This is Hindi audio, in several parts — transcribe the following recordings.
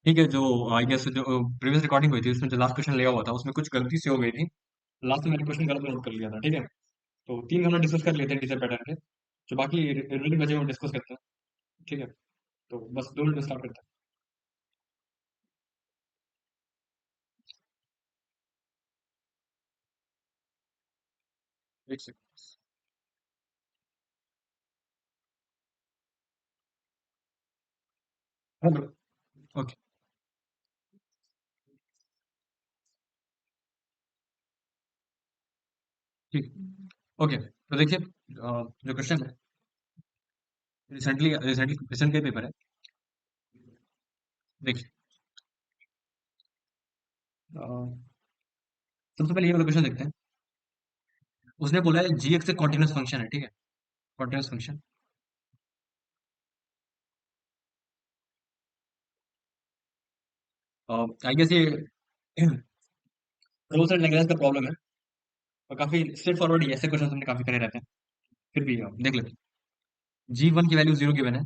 ठीक है, जो आई गेस जो प्रीवियस रिकॉर्डिंग हुई थी उसमें जो लास्ट क्वेश्चन लिया हुआ था उसमें कुछ गलती से हो गई थी। लास्ट में मैंने क्वेश्चन गलत नोट कर लिया था। ठीक है, तो 3 घंटा डिस्कस कर लेते हैं टीचर पैटर्न के। जो बाकी रिलेटिव बचे हुए डिस्कस करते हैं। ठीक है, तो बस 2 मिनट में स्टार्ट करते हैं। एक सेकंड। हेलो। ओके। ठीक। ओके, तो देखिए जो क्वेश्चन है रिसेंटली रिसेंटली रिसेंट के पेपर है। देखिए अ, सबसे पहले ये वाला क्वेश्चन देखते हैं। उसने बोला है जी एक्स एक कॉन्टिन्यूस फंक्शन है। ठीक है, कॉन्टिन्यूस फंक्शन। आई गेस ये रोल्स एंड लैग्रेंज का प्रॉब्लम है। और काफी स्ट्रेट फॉरवर्ड ही है, ऐसे क्वेश्चन हमने काफी करे रहते हैं। फिर भी देख लेते हैं। जी वन की वैल्यू जीरो गिवन है।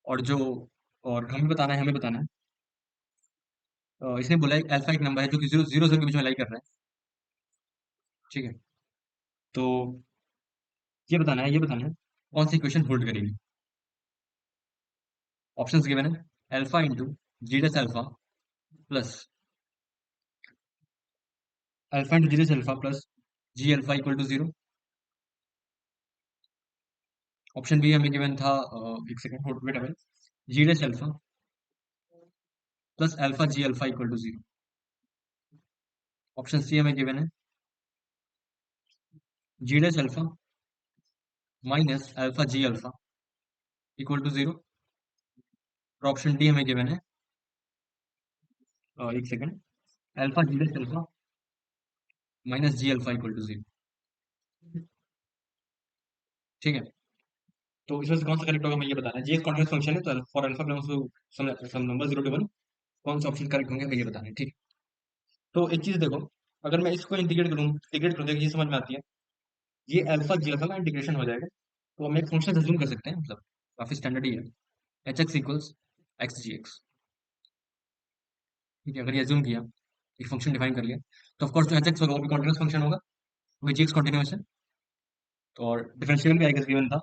और जो और हमें बताना है इसने बोला है अल्फा एक नंबर है जो कि जीरो जीरो से के बीच में लाई कर रहा है। ठीक है, तो ये बताना है कौन सी इक्वेशन होल्ड करेगी। ऑप्शंस गिवन है। Alpha into ji dash alpha plus alpha into ji dash alpha plus ji alpha equal to zero. Option B हमें गिवन था एक second hold wait away. G dash alpha plus alpha g alpha equal to zero. Option C हमें गिवन है g dash alpha minus alpha g alpha equal to zero. और ऑप्शन डी हमें गिवन है एक second alpha G dash alpha minus G alpha equal to zero. ठीक है, तो इसमें से कौन सा करेक्ट होगा हमें ये बताना है। जी एक कॉन्टिन्यूस फंक्शन है तो for alpha belongs to some number 0 to 1 कौन सा ऑप्शन करेक्ट होंगे हमें ये बताना है। ठीक है, तो एक चीज देखो, अगर मैं इसको इंटीग्रेट करूँ तो ये समझ में आती है। ये अल्फा जी अल्फा का इंटीग्रेशन हो जाएगा। तो हम एक फंक्शन अज्यूम कर सकते हैं, मतलब काफी स्टैंडर्ड ही है। एच एक्स इक्वल्स एक्स जी एक्स। ठीक है, अगर ये अज्यूम किया, एक फंक्शन डिफाइन कर लिया, तो ऑफकोर्स जो एच एक्स होगा वो भी कॉन्टिन्यूस फंक्शन होगा, क्योंकि जी एक्स कॉन्टिन्यूस है। तो और डिफरेंशियल भी आई गेस गिवन था।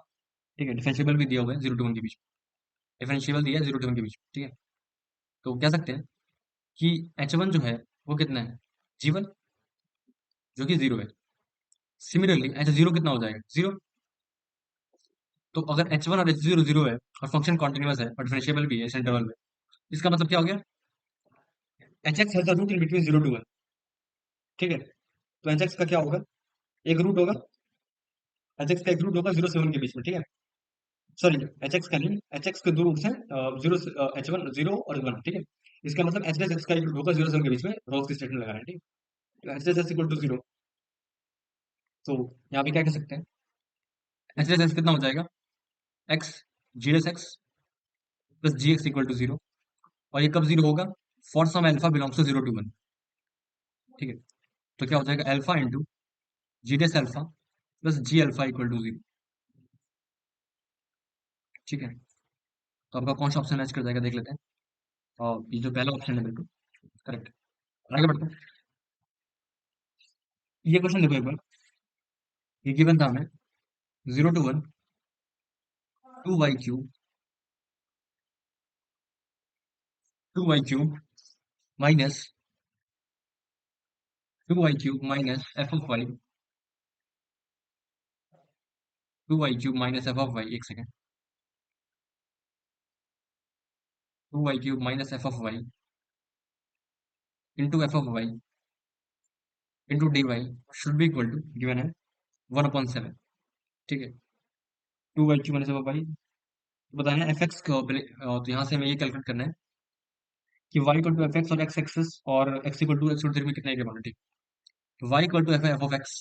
ठीक है, डिफरेंशियल भी दिया हुआ है 0 to 1 के बीच में। डिफरेंशियल दिया है 0 to 1 के बीच में। ठीक है, तो कह सकते हैं कि एच वन जो है वो कितना है, जी वन, जो कि जीरो है। सिमिलरली एच जीरो कितना हो जाएगा, जीरो। तो अगर एच वन और एच जीरो जीरो है और फंक्शन कॉन्टिन्यूस है और डिफरेंशिएबल भी है इस इंटरवल में, इसका मतलब क्या हो गया, H X has the root in between 0 to 1। ठीक है, तो एच एक्स का क्या होगा, एक रूट होगा। एच एक्स का एक रूट होगा 0 से 1 के बीच में। ठीक है, सॉरी, एच एक्स का नहीं, एच एक्स के दो रूट्स हैं, जीरो, एच वन जीरो और वन। ठीक है, इसका मतलब एच डेस एक्स का एक रूट होगा 0 से 1 के बीच में, रोल्स की स्टेटमेंट लगा रहे हैं। ठीक है, तो H dash X equal to zero. तो यहाँ पे क्या कह सकते हैं, एच डेस एक्स कितना हो जाएगा, X G dash X plus G X equal to zero. और ये कब जीरो होगा, for some alpha belongs to 0 to 1। ठीक है, तो क्या हो जाएगा alpha into ji dash alpha plus ji alpha equal to zero. ठीक है, तो आपका कौन सा ऑप्शन मैच कर जाएगा देख लेते हैं। और ये जो पहला ऑप्शन है बिल्कुल करेक्ट। आगे बढ़ते हैं। ये क्वेश्चन देखो एक बार। ये गिवन था हमें 0 to 1 2y³ 2y³ minus 2y³ minus f of y 2y³ minus f of y, एक second, 2y³ minus f of y into F of y into d y should be equal to given है 1/7। ठीक है, 2y³ minus f of Y बताना है एफ एक्स को तो यहाँ से हमें ये कैलकुलेट करना है कि y equal to F X और एक्स एक्सेस और x इक्वल टू एक्स और में कितना एरिया बना। ठीक है, y equal to F of X,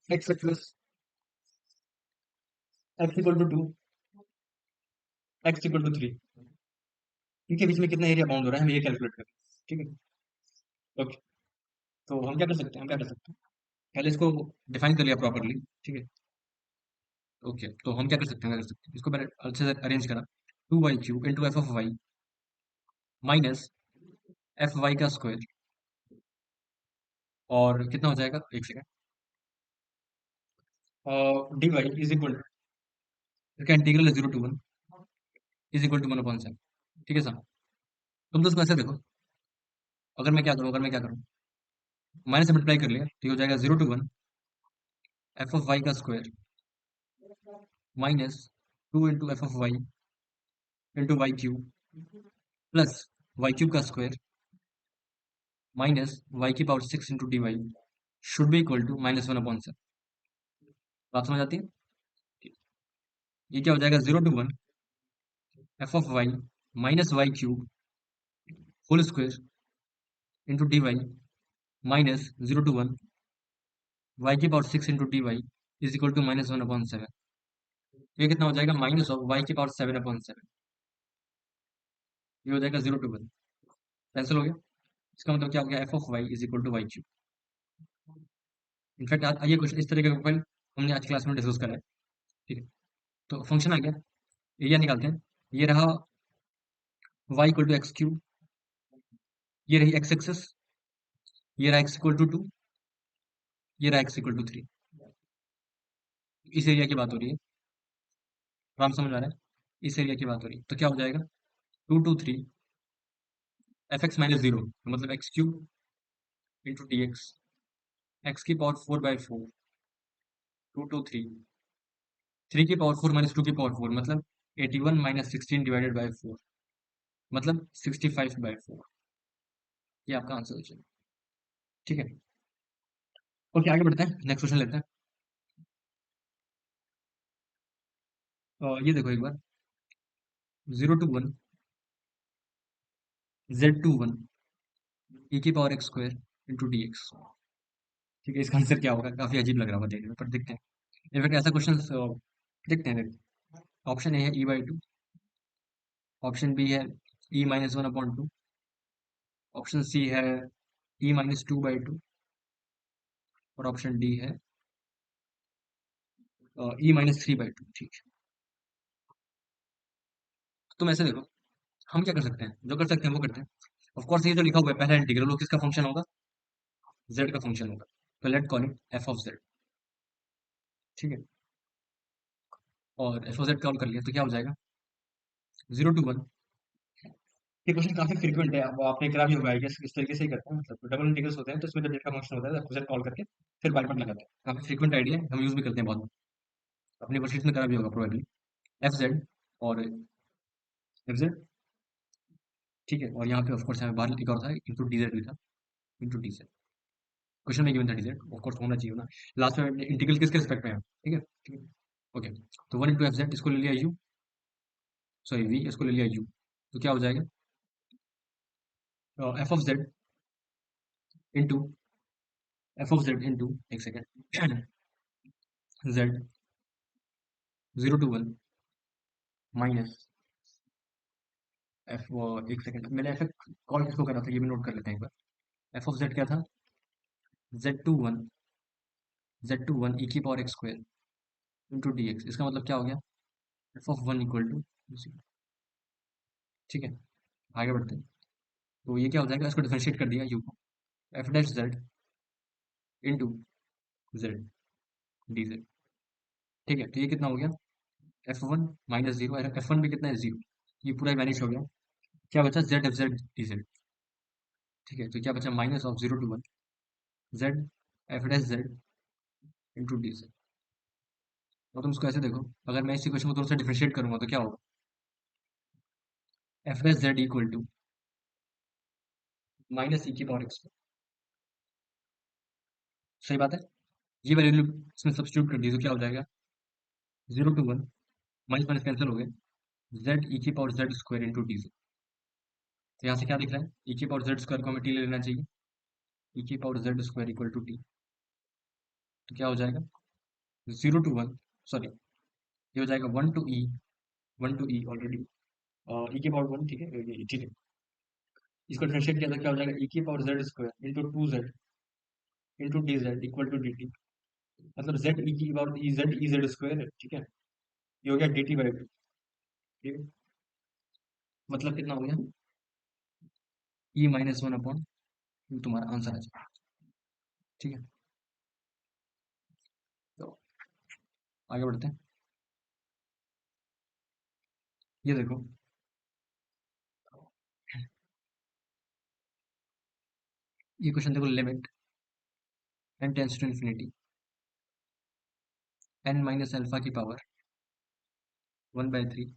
X axis, X equal to 2, X equal to 3, इनके बीच में कितना एरिया बाउंड हो रहा है हमें ये कैलकुलेट करना है। ठीक है, ओके, तो हम क्या कर सकते हैं, पहले इसको डिफाइन कर लिया प्रॉपरली। ठीक है, ओके, तो हम क्या कर सकते हैं इसको मैंने अच्छे से अरेंज करा। 2y³ into F of Y minus F Y का स्क्वायर, और कितना हो जाएगा, एक second, D Y is equal, इसका इंटीग्रल है 0 to 1 इज इक्वल टू 1/7। ठीक है सर, तुम तो उसको ऐसे देखो, अगर मैं क्या करूँ, माइनस से मल्टीप्लाई कर लिया तो ये हो जाएगा 0 to 1 एफ ऑफ वाई का square minus 2 into F of y into y³ plus y³ का square minus y⁴ into d y should be equal to -1/7। बात समझ आती है? ये क्या हो जाएगा, 0 to 1 f of Y minus y³ whole square into d y minus 0 to 1 y⁴ into d Y is equal to -1/7। ये कितना हो जाएगा, माइनस ऑफ y⁴ ये हो जाएगा 0 to 1, कैंसिल हो गया। इसका मतलब क्या हो गया, f of y is equal to y³। In fact ये क्वेश्चन इस तरीके का प्रोफाइल हमने आज क्लास में डिस्कस करा है। ठीक है, तो फंक्शन आ गया, एरिया निकालते हैं। ये रहा y इक्वल टू x³, ये रही x एक्सेस, ये रहा x इक्वल टू 2, ये रहा x इक्वल टू 3। इस एरिया की बात हो रही है, आराम समझ आ रहा है, इस एरिया की बात हो रही है। तो क्या हो जाएगा, 2 to 3 एफ एक्स माइनस 0 मतलब x³ into d x, x⁴/4 2 to 3 3⁴ minus 2⁴ मतलब 81 माइनस 16 डिवाइडेड बाई 4 मतलब 65/4। ये आपका आंसर हो जाएगा। ठीक है, ओके आगे बढ़ते हैं, नेक्स्ट क्वेश्चन लेते हैं। ये देखो एक बार, 0 to 1 z⁴ e⁴x² into d x. ठीक है, इसका आंसर क्या होगा, काफी अजीब लग रहा होगा देखने में, पर देखते हैं। इनफैक्ट ऐसा क्वेश्चन देखते हैं। ऑप्शन ए है e/2, ऑप्शन बी है e-1/2, ऑप्शन सी है e-2/2 और ऑप्शन डी है e-3/2। ठीक है, तुम ऐसे देखो, हम क्या कर सकते हैं, जो कर सकते हैं वो करते हैं। ऑफ कोर्स ये जो लिखा हुआ है पहला इंटीग्रल वो किसका फंक्शन होगा, z का फंक्शन होगा, तो let call it f of z। ठीक है, और एफ ऑफ z कॉल कर लिया तो क्या हो जाएगा, 0 to 1। ये क्वेश्चन काफी फ्रीक्वेंट है, वो आपने करा भी होगा आई गेस, इस तरीके से ही करते हैं, मतलब डबल इंटीग्रल्स होते हैं तो इसमें जब z का फंक्शन होता है तो z कॉल करके फिर बाई पार्ट लगाते हैं। काफी फ्रीक्वेंट आइडिया है, हम यूज भी करते हैं बहुत, अपनी वर्कशीट में करा भी होगा प्रोबेबली। एफ जेड और एफ जेड, ठीक है, और यहाँ पे ऑफकोर्स हमें बाहर एक और था इंटू डी जेड भी था, इंटू डी जेड, क्वेश्चन में गिवन था डी जेड, ऑफकोर्स होना चाहिए ना। लास्ट में इंटीग्रल किसके रिस्पेक्ट में है, ठीक है ठीक है, ओके। तो 1 इंटू एफ जेड, इसको ले लिया यू, सॉरी वी, इसको ले लिया यू, तो क्या हो जाएगा, f of z into F of z into, एक second, z 0 to 1 minus f, एक सेकेंड, मैंने एफ कॉल किसको करा था ये भी नोट कर लेते हैं एक बार। एफ ऑफ जेड क्या था, z⁴ e⁴x² into d x, इसका मतलब क्या हो गया, एफ ऑफ 1 इक्वल टू, ठीक है, आगे बढ़ते हैं। तो ये क्या हो जाएगा, इसको डिफरेंशिएट कर दिया यू को, F dash Z into Z D Z. ठीक है, तो ये कितना हो गया, f1 - 0, f1 भी कितना है 0, ये पूरा वैनिश हो गया। क्या बचा, Z F Z D Z. ठीक है, तो क्या बचा, minus of 0 to 1 Z F dash Z into d Z. और तुम इसको ऐसे देखो, अगर मैं इस इक्वेशन को थोड़ा सा डिफरेंशिएट करूंगा तो क्या होगा, f dash z equal to minus e⁴x। सही बात है, ये वैल्यू इसमें सब्स्टिट्यूट कर दी तो क्या हो जाएगा, 0 to 1 माइनस माइनस कैंसिल हो गए, Z e⁴z² into d Z. तो यहाँ से क्या दिख रहा है, e⁴z² को हमें टी ले लेना चाहिए, e⁴z² इक्वल टू टी। तो क्या हो जाएगा, 0 to 1, सॉरी ये हो जाएगा 1 to e, 1 to e already, e⁴1, ठीक है ठीक है। इसको डिफरेंशिएट किया तो क्या हो जाएगा, e⁴z² into 2z into d z equal to d t, मतलब z e⁴ e z e z² ठीक है, ये हो गया dt/2। ठीक है, मतलब कितना हो गया, e-1 अपॉन तुम्हारा आंसर आ जाएगा। ठीक है, तो आगे बढ़ते हैं। ये देखो, ये क्वेश्चन देखो, limit n tends to infinity n minus alpha की power 1/3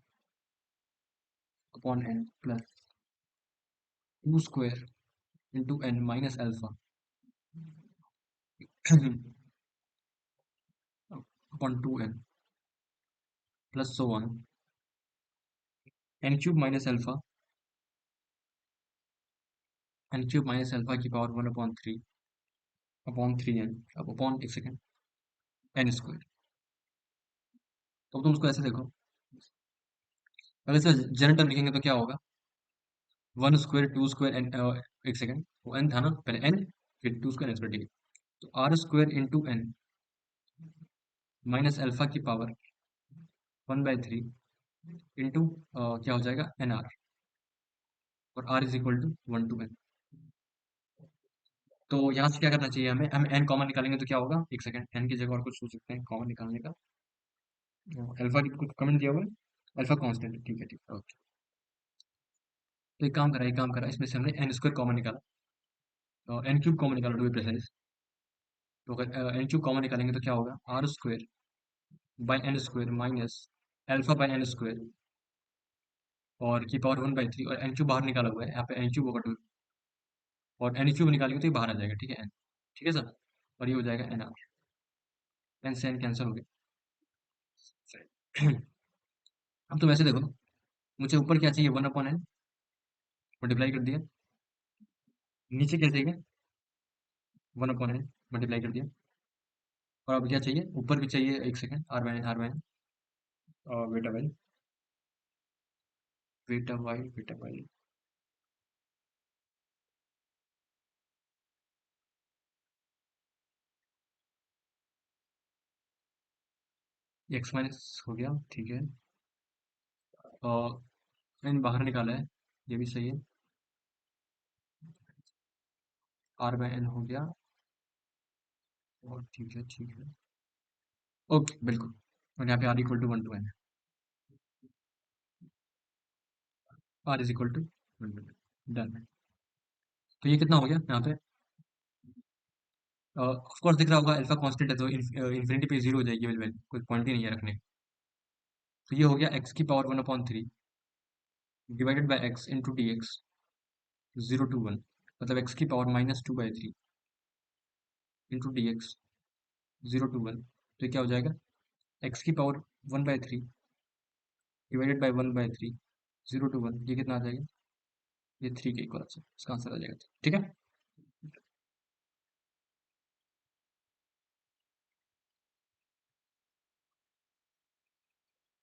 upon n plus 2 square into n minus alpha upon 2n plus so one n cube minus alpha की पावर 1/3 अपॉन 3n, अब अपॉन एक सेकेंड n स्क्वायर। तो तुम उसको ऐसे देखो, अगर इसे जनरल टर्म लिखेंगे तो क्या होगा, 1 स्क्वायर 2 स्क्वायर एन, एक सेकेंड, वो n था ना पहले, n फिर 2 स्क्वायर n स्क्वायर, ठीक है। तो r² into n minus alpha की पावर 1/3 इंटू क्या हो जाएगा nr, और r is equal to 1 to n। तो यहाँ से क्या करना चाहिए हमें, हम n कॉमन निकालेंगे तो क्या होगा, एक सेकंड, n की जगह और कुछ सोच सकते हैं कॉमन निकालने का। अल्फा की कुछ कमेंट दिया हुआ है, अल्फा कांस्टेंट है, ठीक है ठीक है, ओके। तो एक काम करा, इसमें से हमने n² कॉमन निकाला, n³ कॉमन निकाला टू बी प्रिसाइज। तो अगर n³ कॉमन निकालेंगे तो क्या होगा, r² by n² minus alpha by n² और की पावर 1/3, और n³ बाहर निकाला हुआ है, यहाँ पे n³ होगा 2, और n³ निकालेंगे तो ये बाहर आ जाएगा, ठीक है n, ठीक है सर, और ये हो जाएगा nr, n से n कैंसिल हो गया। अब तो वैसे देखो, मुझे ऊपर क्या चाहिए, 1/n मल्टीप्लाई कर दिया, नीचे क्या चाहिए, 1/n मल्टीप्लाई कर दिया, और अब क्या चाहिए, ऊपर भी चाहिए, एक सेकंड, r/n बेटा वाई बेटा वाई, एक्स माइनस हो गया, ठीक है, और n बाहर निकाला है, ये भी सही है, r/n हो गया, और ठीक है ठीक है, ओके बिल्कुल, और यहाँ पे r = 1 to n, r = 1 to n, done. तो ये कितना हो गया यहाँ पे, ऑफ कोर्स दिख रहा होगा अल्फा कांस्टेंट है, तो इन्फिनिटी पे जीरो हो जाएगी वैल्यू, कोई पॉइंट ही नहीं है रखने। तो ये हो गया एक्स की power 1/3 divided by x into d x 0 to 1, मतलब एक्स की power -2/3 into d x 0 to 1, तो ये क्या हो जाएगा, एक्स की पावर 1/3 डिवाइडेड बाई 1/3 0 to 1, ये कितना आ जाएगा, ये 3 के इक्वल, अच्छा इसका आंसर आ जाएगा, ठीक है।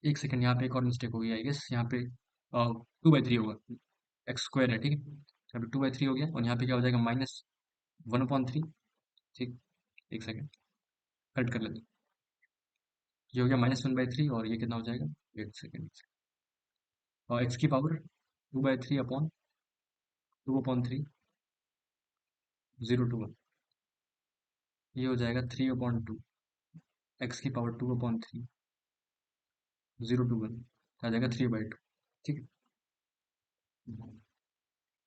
एक सेकंड, यहाँ पे एक और मिस्टेक हो गई आई गेस, यहाँ पे 2/3 होगा, एक्स स्क्वायर है, ठीक है, यहाँ पे 2/3 हो गया, और यहाँ पे क्या हो जाएगा, -1/3, ठीक, एक सेकंड कट कर लेते हैं, ये हो गया -1/3, और ये कितना हो जाएगा, एक सेकंड, और एक्स की पावर 2/3 अपॉन 2/3 0 to 1, ये हो जाएगा 3/2, एक्स की पावर 2/3 0 to 1, आ जाएगा 3/2, ठीक है,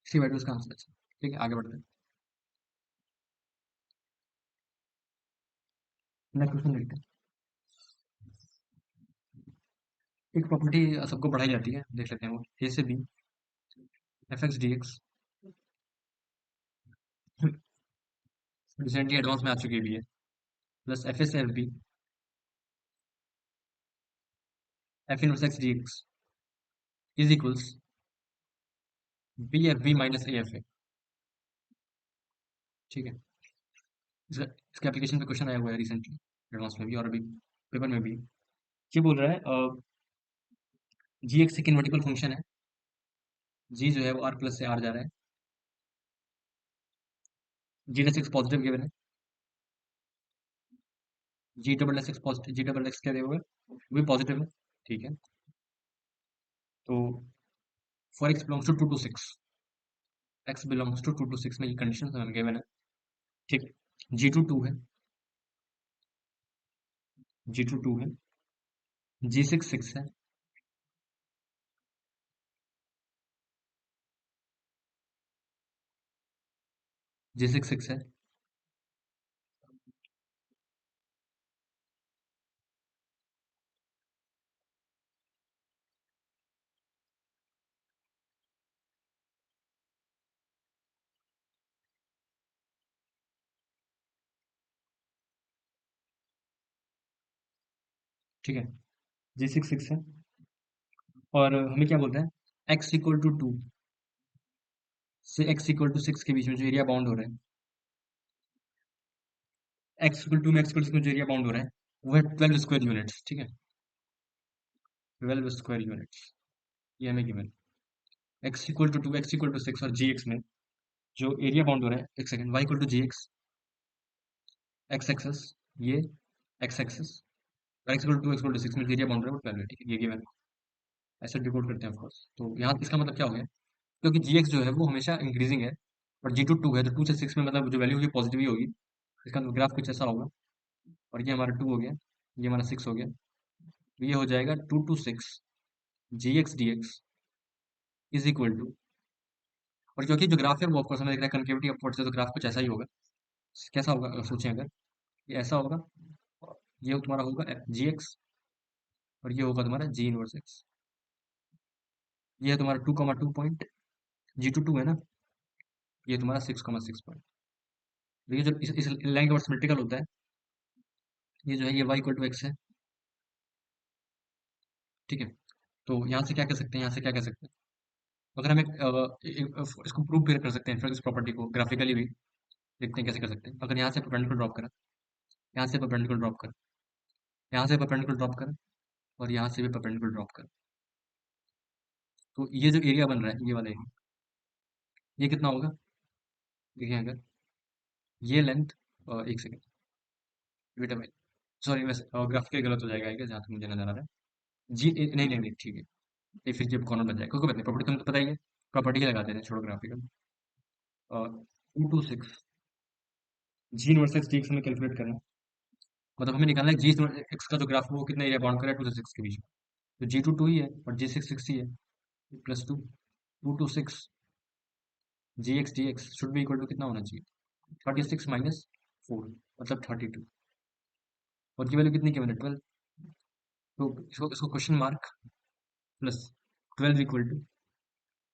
3/2 इसका आंसर है, ठीक है, आगे बढ़ते हैं, नेक्स्ट क्वेश्चन देखते हैं। एक प्रॉपर्टी सबको पढ़ाई जाती है, देख लेते हैं वो, ए से b f x d x, recently advance में आ चुकी भी है, plus f s f b f inverse x d x is equals b f b minus a f a, ठीक है। इसके एप्लीकेशन पे क्वेश्चन आया हुआ है रिसेंटली एडवांस में भी, और अभी पेपर में भी, ये बोल रहा है जी एक एक इन्वर्टिबल फंक्शन है, जी जो है वो आर प्लस से आर जा रहा है, जी डबल एक्स पॉजिटिव गिवन है, जी डबल एक्स पॉजिटिव, जी डबल एक्स क्या दिया हुआ है, वो भी पॉजिटिव है, ठीक है। तो for x belongs to 2 to 6, x belongs to 2 to 6 में ये कंडीशन हमें गिवन है, ठीक। G2 2 है, G2 2 है, G6 6 है, G6 6 है, ठीक है। G6 6 है, और हमें क्या बोलता है, x = 2 से x = 6 के बीच में जो एरिया बाउंड हो रहा है, x = 2 में x = 6 में जो एरिया बाउंड हो रहा है वो है 12 स्क्वायर यूनिट्स, ठीक है। 12 स्क्वायर यूनिट्स, ये हमें गिवन, x = 2, x = 6 और gx में जो एरिया बाउंड हो रहा है, एक second, y = gx, x axis, ये x एक्सेस, और x = 2 x = 6 में जो एरिया बाउंड हो रहा है वो 12 है, ठीक है, ये गिवन। ऐसे डिकोड करते हैं ऑफकोर्स। तो यहाँ इसका मतलब क्या हो गया, क्योंकि gx जो है वो हमेशा इंक्रीजिंग है, और G2 2 है, तो 2 से 6 में मतलब जो वैल्यू होगी पॉजिटिव ही होगी, इसका ग्राफ कुछ ऐसा होगा। और ये हमारा 2 हो गया, ये हमारा 6 हो गया, तो ये हो जाएगा 2 to 6 GX dx is equal to, और क्योंकि जो ग्राफ है वो ऑफकोर्स हमें दिख रहा है कनकेविटी अपवर्ड से, तो ग्राफ कुछ ऐसा ही होगा। कैसा होगा अगर सोचें, अगर ये ऐसा होगा, ये तुम्हारा होगा GX, और ये होगा तुम्हारा G−1 X, ये है तुम्हारा 2, 2 पॉइंट, G2 2 है ना, ये तुम्हारा 6, 6 पॉइंट। तो ये जो इस लाइन का सिमेट्रिकल होता है, ये जो है ये y = x है, ठीक है। तो यहाँ से क्या कर सकते हैं, यहाँ से क्या कर सकते हैं, अगर हमें इसको प्रूव भी कर सकते हैं, इस प्रॉपर्टी को ग्राफिकली भी देखते हैं कैसे कर सकते हैं। अगर यहाँ से परपेंडिकुलर ड्रॉप करा, यहाँ से परपेंडिकुलर ड्रॉप करा, यहाँ से परपेंडिकुलर ड्रॉप करा, और यहाँ से भी परपेंडिकुलर ड्रॉप करा, तो ये जो एरिया बन रहा है, ये वाला एरिया, ये कितना होगा, देखिए अगर ये लेंथ, एक सेकेंड, बेटा भाई, सॉरी वैसे ग्राफिकली गलत हो जाएगा जहाँ तक मुझे नजर आ रहा है, नहीं नहीं नहीं, ठीक है, ये फिर जब कॉर्नर बन जाएगा, कोई बात नहीं, प्रॉपर्टी तुमको पता ही है, प्रॉपर्टी ही लगाते हैं, छोड़ो ग्राफिकल। 2 to 6 G−1 X में कैलकुलेट करना है, मतलब हमें निकालना है G एक्स का जो ग्राफ है वो कितना एरिया बाउंड करे 2 से 6 के बीच में, तो G2 2 ही है और G6 6 ही है, +2, 2 to 6 GX should be equal to कितना होना चाहिए, 36 - 4, मतलब 32, और की वैल्यू कितनी की मैंने 12, तो इसको क्वेश्चन मार्क प्लस 12 =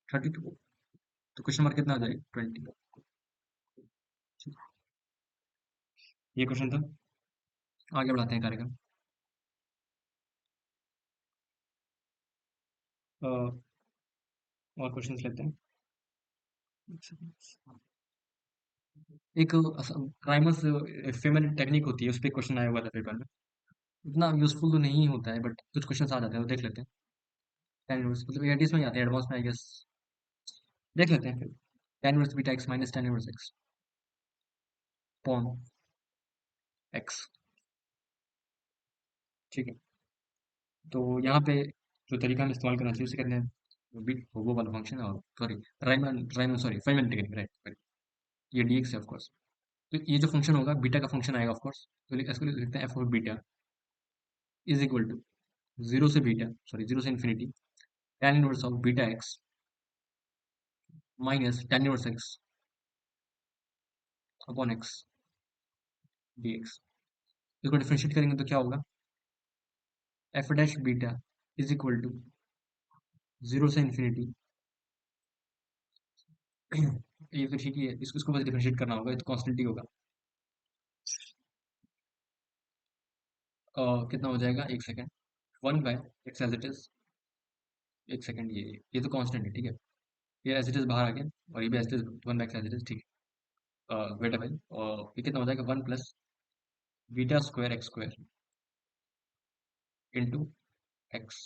32, तो क्वेश्चन मार्क कितना आ जाएगा 20। ये क्वेश्चन था, आगे बढ़ाते हैं कार्यक्रम। अ, और क्वेश्चन लेते हैं। एक प्राइमस फेमन टेक्निक होती है, उस पर क्वेश्चन आया हुआ था पेपर में, इतना यूजफुल तो नहीं होता है, बट कुछ क्वेश्चन आ जाते हैं, तो देख लेते हैं। tan इनवर्स मतलब एडीज में ही आते हैं, एडवांस में आई गेस, देख लेते हैं फिर। tan−1βx - tan−1x पॉन एक्स, ठीक है। तो यहाँ पे जो तरीका हमें इस्तेमाल करना चाहिए उसे कहते हैं बिट, वो वाला फंक्शन है, और sorry Riemann Riemann sorry Feynman technique, right, ये dx है ऑफ कोर्स। तो ये जो फंक्शन होगा बीटा का फंक्शन आएगा ऑफ कोर्स, तो इसको लिखते हैं f(β) इज इक्वल टू 0 से tan inverse of beta x minus tan inverse x upon x dx। इसको डिफरेंशिएट करेंगे तो क्या होगा, f'(β) इज इक्वल टू 0 से ये तो ठीक ही है, इसको बस डिफरेंशिएट करना होगा, ये तो कांस्टेंट ही होगा। कितना हो जाएगा, एक second, 1/x as it is, एक सेकेंड, ये तो कांस्टेंट है, ठीक है, ये एज इट इज बाहर आ गया, और ये भी as it is 1/x as it is, ठीक है। बेटा भाई, और ये कितना हो जाएगा, 1 + β² x² इंटू एक्स,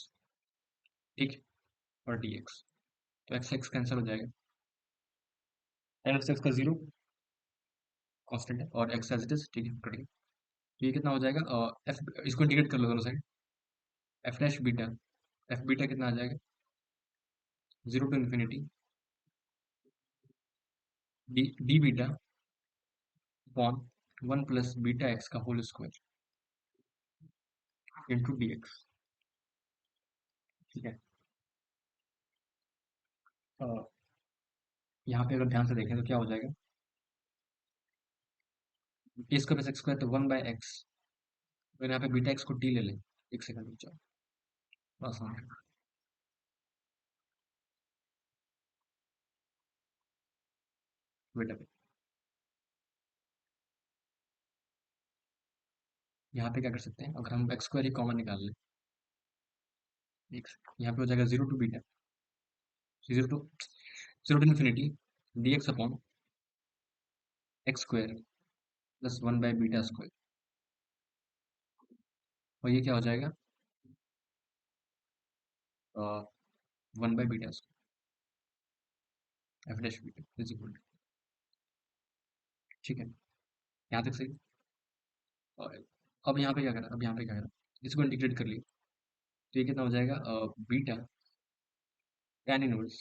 ठीक है, और dx, तो एक्स एक्स कैंसिल हो जाएगा, tan(x) का 0 कांस्टेंट है, और एक्स एज इट इज, ठीक है, कट गया। तो ये कितना हो जाएगा, एफ, इसको इंटीग्रेट कर लो दोनों साइड, f'(β), f बीटा कितना आ जाएगा zero to infinity d beta upon one plus beta x का whole square into d x. ठीक है। अ, यहाँ पे अगर ध्यान से देखें तो क्या हो जाएगा, ए स्क्वायर प्लस एक्स स्क्वायर तो वन बाय एक्स, अगर यहाँ पे बीटा एक्स को डी ले लें, एक सेकंड रुक जाओ, आसान है। बेटा यहाँ पे क्या कर सकते हैं, अगर हम एक्स स्क्वायर ही कॉमन निकाल लें, एक यहाँ पे हो जाएगा zero to beta, zero to infinity d x upon x square plus one by beta square, और ये क्या हो जाएगा, one by beta square f dash beta is equal to. ठीक है, यहाँ तक सही। और अब यहाँ पे क्या करा, अब यहाँ पे क्या करा, इसको इंटीग्रेट कर लिया, तो ये कितना हो जाएगा, beta tan inverse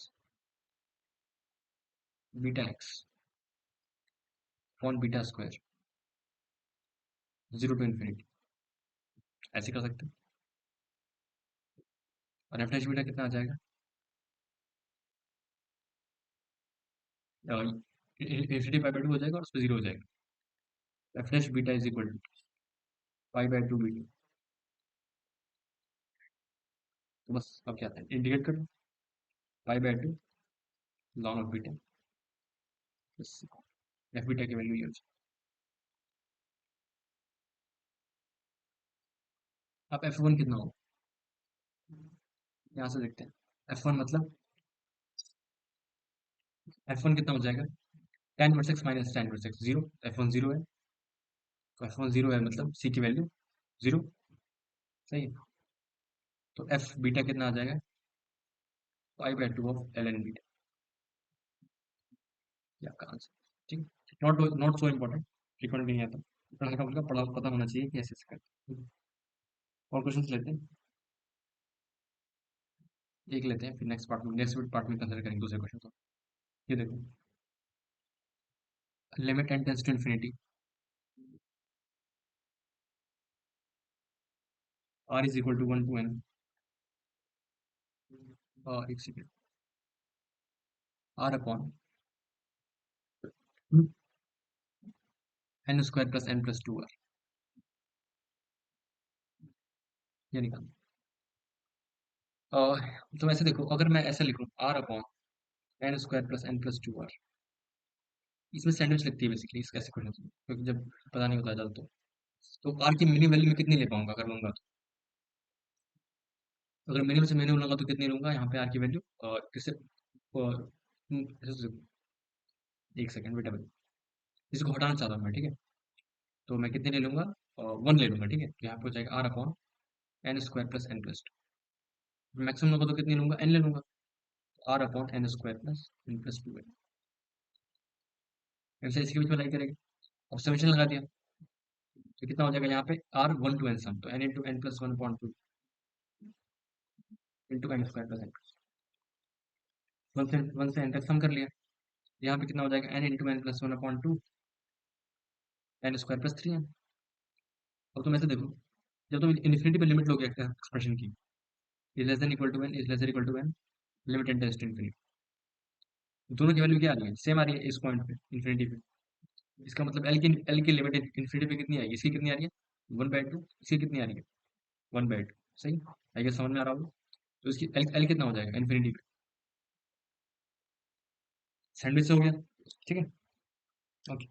beta x upon beta square zero to infinity, ऐसे कर सकते हैं। और एफ डैश बीटा कितना आ जाएगा, इन्फिनिटी पाई बाय टू हो जाएगा और उस पर जीरो हो जाएगा, f dash beta is equal to pi by two beta. तो बस अब क्या था, इंटीग्रेट कर लो, pi by two ln of beta plus f beta की वैल्यू ये हो जाए। अब एफ वन कितना हो, यहाँ से देखते हैं, एफ वन मतलब एफ वन कितना हो जाएगा, tan inverse x minus tan inverse x zero, F one zero है, तो एफ वन जीरो है मतलब सी की वैल्यू जीरो, सही है। तो एफ बीटा कितना आ जाएगा, pi by two of l n beta, ये आपका आंसर। ठीक, not not so important, frequent नहीं आता, पढ़ने का मतलब पढ़ा पता होना चाहिए कि ऐसे ऐसे करते हैं। और क्वेश्चन लेते हैं, एक लेते हैं, फिर नेक्स्ट पार्ट में कंसिडर करेंगे दूसरे क्वेश्चन को। ये देखो, limit n tends to infinity r is equal to one to n, एक second, r upon n square plus n plus two r, ये निकालना। तो ऐसे देखो, अगर मैं ऐसे लिखूं r upon n square plus n plus two r, इसमें सैंडविच लगती है बेसिकली इस ऐसे क्वेश्चन में, क्योंकि जब पता नहीं होता ज़्यादा तो आर की मिनी वैल्यू में कितनी ले पाऊंगा अगर लूंगा तो, अगर मिनिमम से मिनिमम लूंगा तो कितनी लूंगा, यहाँ पे आर की वैल्यू किससे एक सेकंड बेटा बेटा, इसको हटाना चाहता हूँ मैं, ठीक है, तो मैं कितने ले लूंगा, वन ले लूंगा, ठीक है, तो यहाँ पे हो जाएगा r upon n square plus n plus two, maximum लूंगा तो कितनी लूंगा, एन ले लूंगा, r upon n square plus n plus two, m से इसके बीच में लाई करेंगे, अब समेशन लगा दिया, तो कितना हो जाएगा यहाँ पे r one to n sum, तो n into n plus one point two into n square plus n, one से एन तक सम कर लिया, यहाँ पे कितना हो जाएगा n into n plus one upon two n square plus three n. अब तुम ऐसे देखो, जब तुम इन्फिनिटी पे लिमिट लोगे एक्सप्रेशन की, is less than equal to n, is less than equal to n, limit n tends to infinity, दोनों की वैल्यू क्या आ रही है, सेम आ रही है इस पॉइंट पे इन्फिनिटी पे, इसका मतलब एल की लिमिट इन्फिनिटी पे कितनी आएगी, इसकी कितनी आ रही है, वन बाई टू, इसकी कितनी आ रही है, वन बाई टू, सही, आई गेस समझ में आ रहा होगा। तो इसकी एल कितना हो जाएगा इन्फिनिटी पे, सैंडविच हो गया, ठीक है। ओके,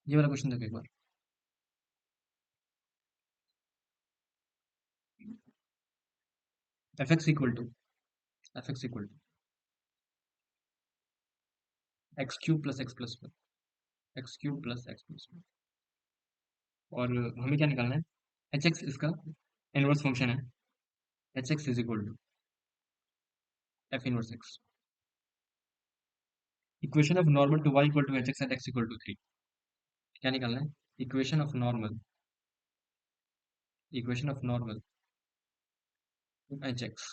ये वाला क्वेश्चन देखो एक बार, f x equal to x cube plus x plus one, x cube plus x plus one, और हमें क्या निकालना है, एच एक्स इसका इनवर्स फंक्शन है, h x is equal to f inverse x, equation of normal to y equal to h x and x equal to three, क्या निकालना है, equation of normal h x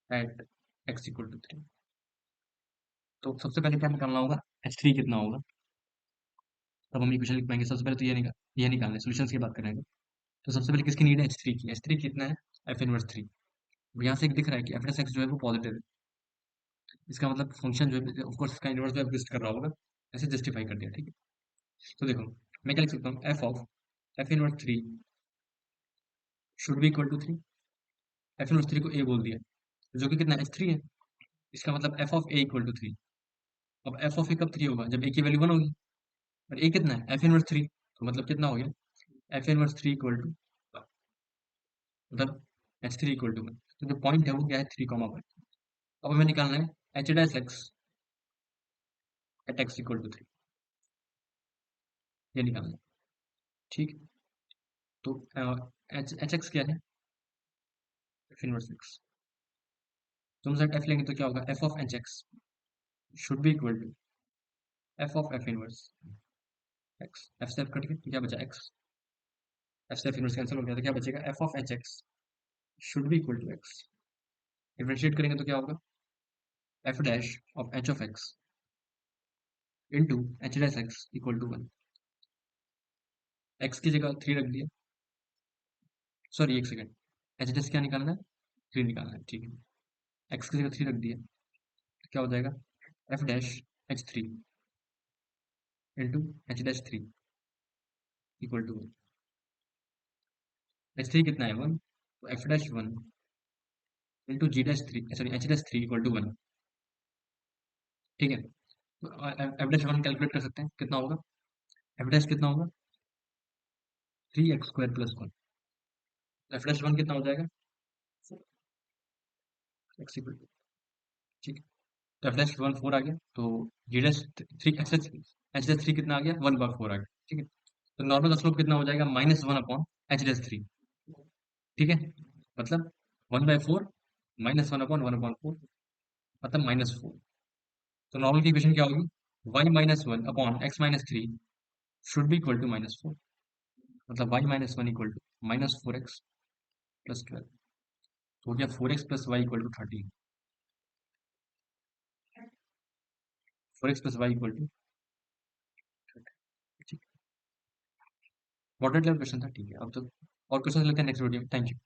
at x equal to 3। तो सबसे पहले क्या निकालना होगा, एच थ्री कितना होगा, तब हम इक्वेशन लिख पाएंगे। सबसे पहले तो ये निकालना है, सोल्यूशन की बात करेंगे। तो सबसे पहले किसकी नीड है, एच थ्री की। एच थ्री कितना है, एफ इनवर्स थ्री। यहाँ से एक दिख रहा है कि एफ एस एक्स जो है वो पॉजिटिव है, इसका मतलब फंक्शन जो है ऑफकोर्स इसका इनवर्स जो एग्जिस्ट कर रहा होगा, ऐसे जस्टिफाई कर दिया, ठीक है। तो देखो मैं क्या लिख सकता हूँ, f of f inverse three should be equal to three. F inverse three को ए बोल दिया, जो कि कितना एच थ्री है, इसका मतलब f of a equal to three. अब एफ ऑफ ए कब थ्री होगा, जब ए की वैल्यू वन होगी, और ए कितना है, एफ इनवर्स थ्री, तो मतलब कितना हो गया, f inverse three equal to, मतलब h three equal to one. तो जो पॉइंट है वो क्या है, थ्री कॉमा वन। अब हमें निकालना है h dash x at x equal to three, ये निकालना है, ठीक है। तो एच एच एक्स क्या है, एफ इनवर्स एक्स। तुम सेट एफ लेंगे तो क्या होगा, f of h x should be equal to F of f inverse x. F से एफ कट गया तो क्या बचा एक्स, एफ से एफ इनवर्स कैंसिल हो गया तो क्या बचेगा, f of h x should be equal to x. Differentiate करेंगे तो क्या होगा, f dash of h of x into h dash x equal to one. X की जगह थ्री रख दिया, सॉरी एक सेकेंड, एच डैश क्या निकालना है, थ्री निकालना है, ठीक है। एक्स की जगह थ्री रख दिया तो क्या हो जाएगा, f dash h three into h dash three equal to one. H three कितना है, वन, तो f dash one into g dash three, sorry h dash three equal to one, ठीक है। तो एफ डैश वन कैलकुलेट कर सकते हैं, कितना होगा, एफ डैश कितना होगा, three x square plus one. F dash one कितना हो जाएगा, एक्स इक्वल टू, ठीक है। तो एफ डैश वन फोर आ गया, तो g dash three h dash three कितना आ गया, वन बाय फोर आ गया, ठीक है। तो नॉर्मल स्लोप कितना हो जाएगा, minus one upon h dash three, ठीक है। मतलब one by four minus one upon four, मतलब माइनस फोर। तो नॉर्मल की इक्वेशन क्या होगी, y minus one upon x minus three should be equal to minus four. मतलब y minus one equal to minus four x plus twelve. तो हो गया four x plus y equal to thirteen, four x plus y equal to, ठीक। मॉडरेट लेवल क्वेश्चन था, ठीक है। अब तो और क्वेश्चन लेते हैं नेक्स्ट वीडियो में। Thank you.